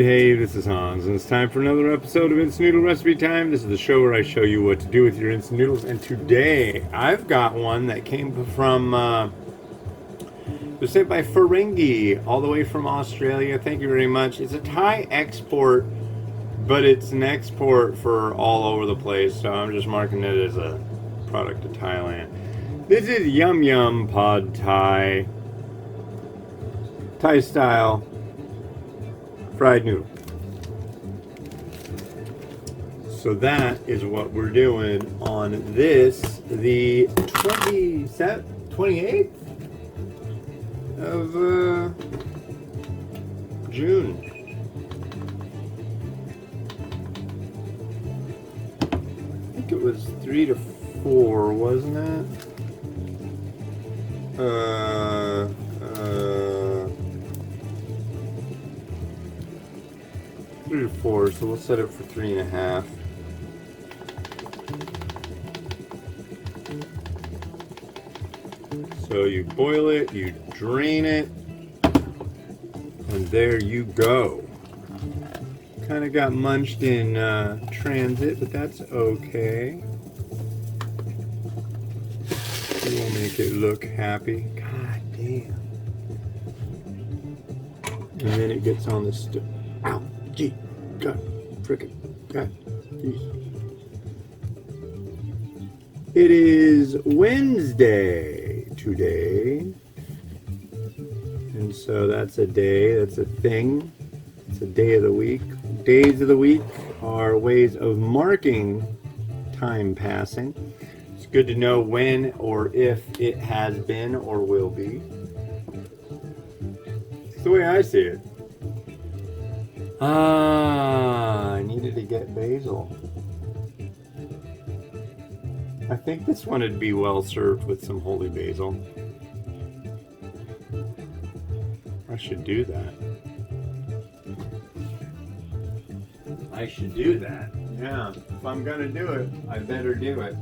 hey, this is Hans, and it's time for another episode of Instant Noodle Recipe Time. This is the show where I show you what to do with your instant noodles, and today I've got one that came from, it was sent by Ferengi, all the way from Australia. Thank you very much. It's a Thai export, but it's an export for all over the place, so I'm just marking it as a product of Thailand. This is Yum Yum Pad Thai, Thai style fried noodle. So that is what we're doing on this, the 28th of June. I think it was 3 to 4, wasn't it? 3 to 4, so we'll set it for 3.5. So you boil it, you drain it, and there you go. Kind of got munched in transit, but that's okay. We'll make it look happy. God damn. And then it gets on the stove. Ow. Gee, God, frickin', God, geez. It is Wednesday today, and so that's a day, that's a thing, it's a day of the week. Days of the week are ways of marking time passing. It's good to know when or if it has been or will be. It's the way I see it. I needed to get basil. I think this one would be well served with some holy basil. I should do that. I should do that. Yeah, if I'm gonna do it, I better do it.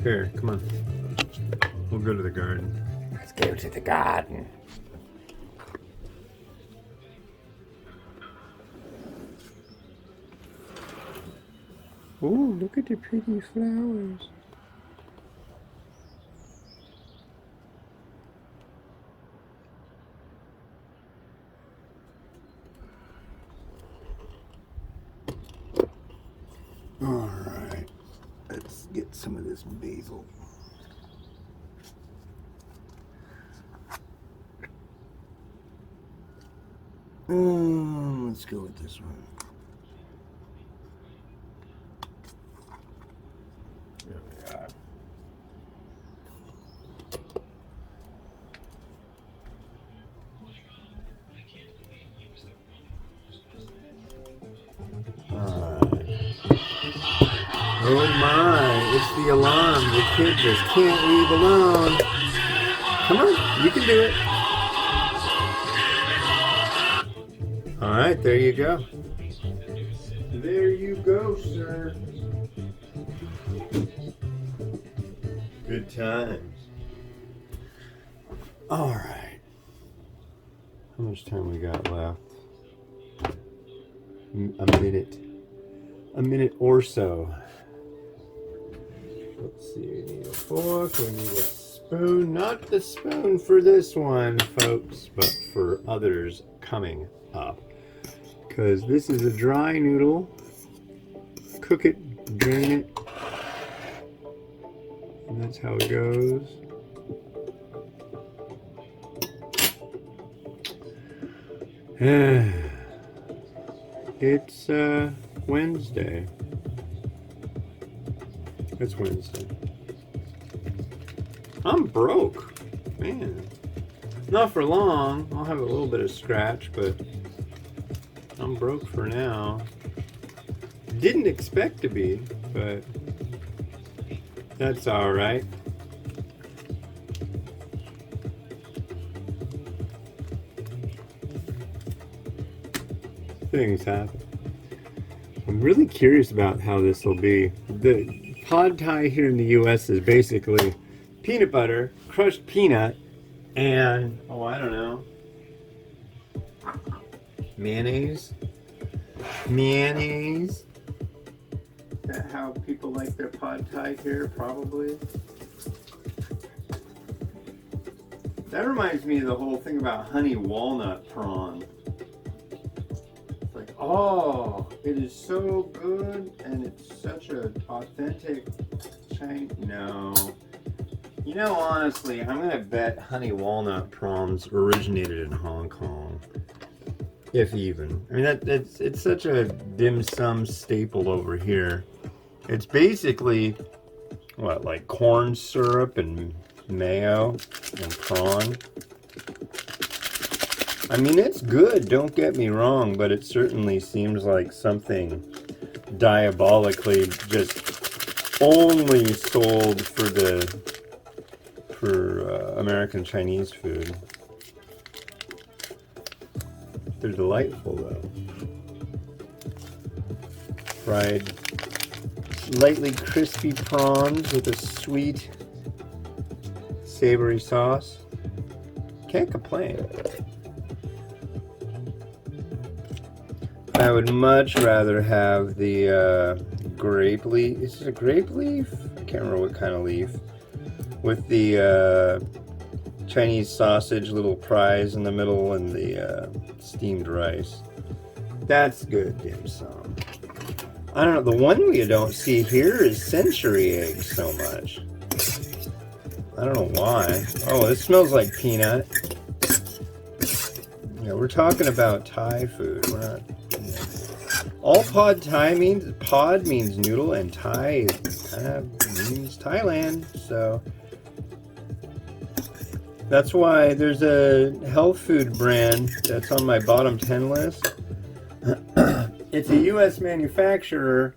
Here, come on. We'll go to the garden. Let's go to the garden. Oh, look at the pretty flowers. All right, let's get some of this basil. Let's go with this one. Oh my, it's the alarm. The kid just can't leave alone. Come on, you can do it. Alright, there you go. There you go, sir. Good times. Alright. How much time we got left? A minute. A minute or so. Let's see, we need a fork, we need a spoon. Not the spoon for this one, folks, but for others coming up. Because this is a dry noodle. Cook it, drain it. And that's how it goes. It's Wednesday. It's Wednesday. I'm broke. Man. Not for long. I'll have a little bit of scratch, but I'm broke for now. Didn't expect to be, but that's alright. Things happen. I'm really curious about how this will be. The pad thai here in the US is basically peanut butter, crushed peanut, and, oh, I don't know, Mayonnaise. Mayonnaise. Is that how people like their pad thai here? Probably. That reminds me of the whole thing about honey walnut prawn. It's like, oh, it is so good, and it's such an authentic Chinese. No. You know, honestly, I'm going to bet honey walnut prawns originated in Hong Kong. If even. I mean, it's such a dim sum staple over here. It's basically, what, like corn syrup and mayo and prawn. I mean, it's good, don't get me wrong, but it certainly seems like something diabolically just only sold for American Chinese food. They're delightful though. Fried, lightly crispy prawns with a sweet, savory sauce. Can't complain. I would much rather have the grape leaf. Is it a grape leaf? I can't remember what kind of leaf. With the Chinese sausage, little prize in the middle, and the steamed rice. That's good dim sum. I don't know, the one we don't see here is century eggs so much. I don't know why. Oh, this smells like peanut. Yeah, we're talking about Thai food. We're not. All pad Thai means, pod means noodle, and Thai kind of means Thailand. So that's why there's a health food brand that's on my bottom 10 list. It's a U.S. manufacturer,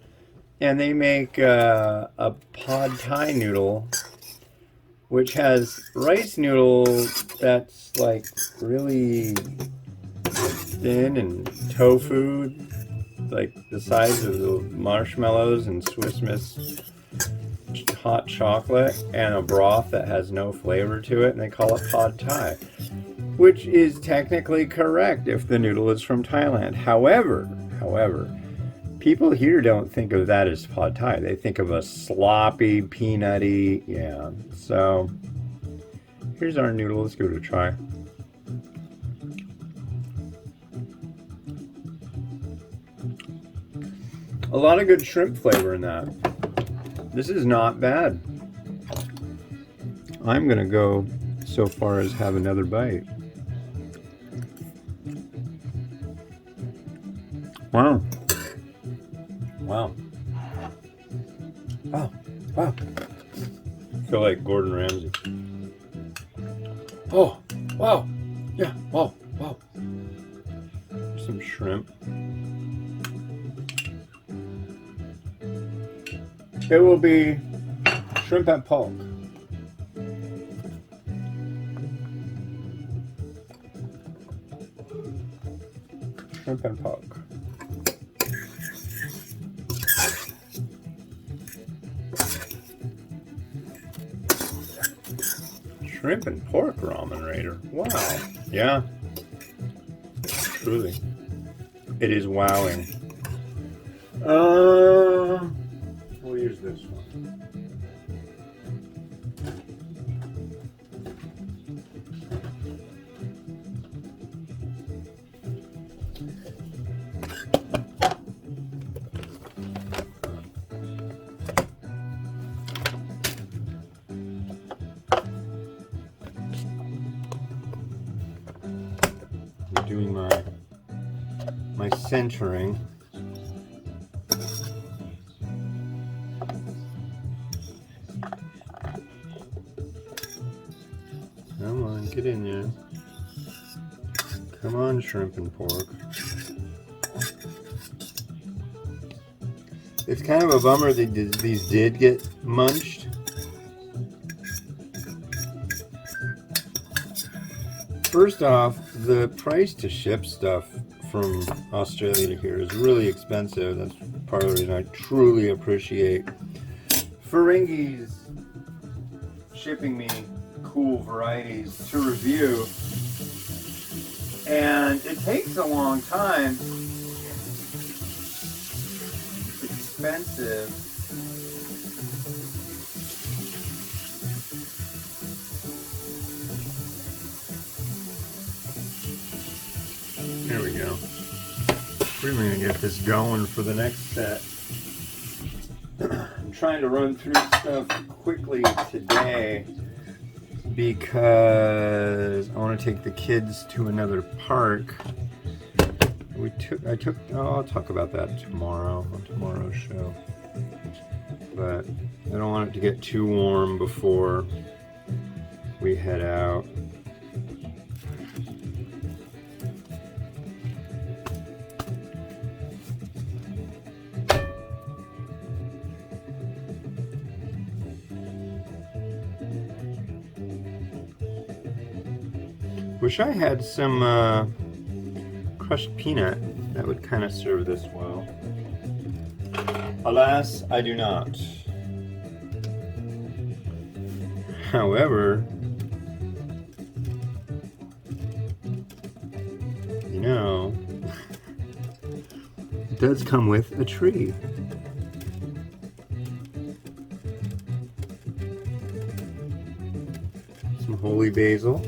and they make a pad Thai noodle, which has rice noodle that's like really thin and tofu, like the size of the marshmallows and Swiss Miss hot chocolate, and a broth that has no flavor to it, and they call it pad Thai, which is technically correct if the noodle is from Thailand. However, people here don't think of that as pad Thai. They think of a sloppy, peanutty, yeah. So here's our noodle. Let's give it a try. A lot of good shrimp flavor in that. This is not bad. I'm gonna go so far as have another bite. Wow. Wow. Wow. Wow. I feel like Gordon Ramsay. Oh, wow. Yeah, wow, wow. Some shrimp. It will be shrimp and pork. Shrimp and pork. Shrimp and pork ramen raider. Wow. Yeah. Truly. It is wowing. We'll use this one. I'm doing my centering. Come on, get in there. Come on, shrimp and pork. It's kind of a bummer that these did get munched. First off, the price to ship stuff from Australia to here is really expensive. That's part of the reason I truly appreciate Ferengi's shipping me cool varieties to review. And it takes a long time. It's expensive. There we go. We're going to get this going for the next set. I'm trying to run through stuff quickly today because I want to take the kids to another park. I'll talk about that tomorrow on tomorrow's show. But I don't want it to get too warm before we head out. Wish I had some crushed peanut. That would kind of serve this well. Alas, I do not. However, you know, it does come with a tree. Some holy basil.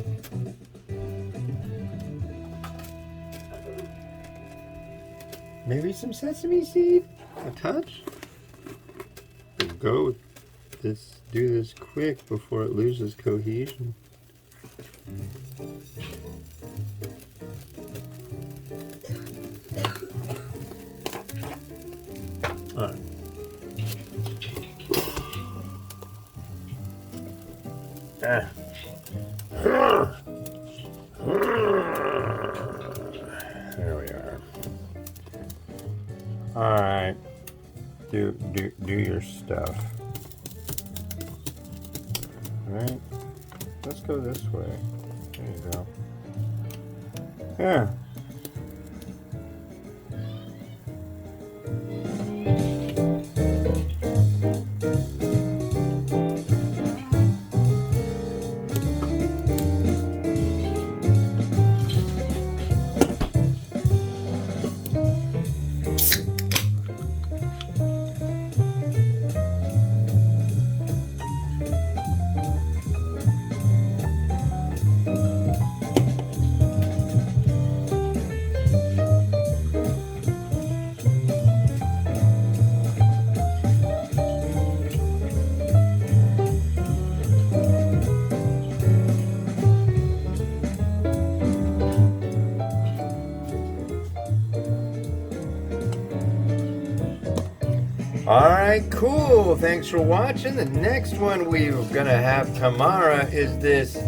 Maybe some sesame seed, a touch. Go with this, do this quick before it loses cohesion. All right. There we are. All right, do your stuff. All right, let's go this way. There you go. Yeah. Alright, cool. Thanks for watching. The next one we're gonna have tomorrow is this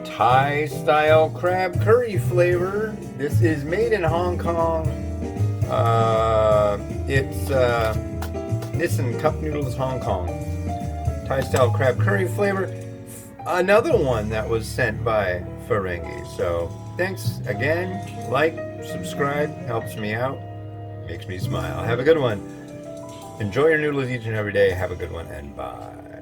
Thai style crab curry flavor. This is made in Hong Kong. It's Nissan Cup Noodles Hong Kong. Thai style crab curry flavor. Another one that was sent by Ferengi. So thanks again. Like, subscribe, helps me out, makes me smile. Have a good one. Enjoy your noodles each and every day. Have a good one and bye.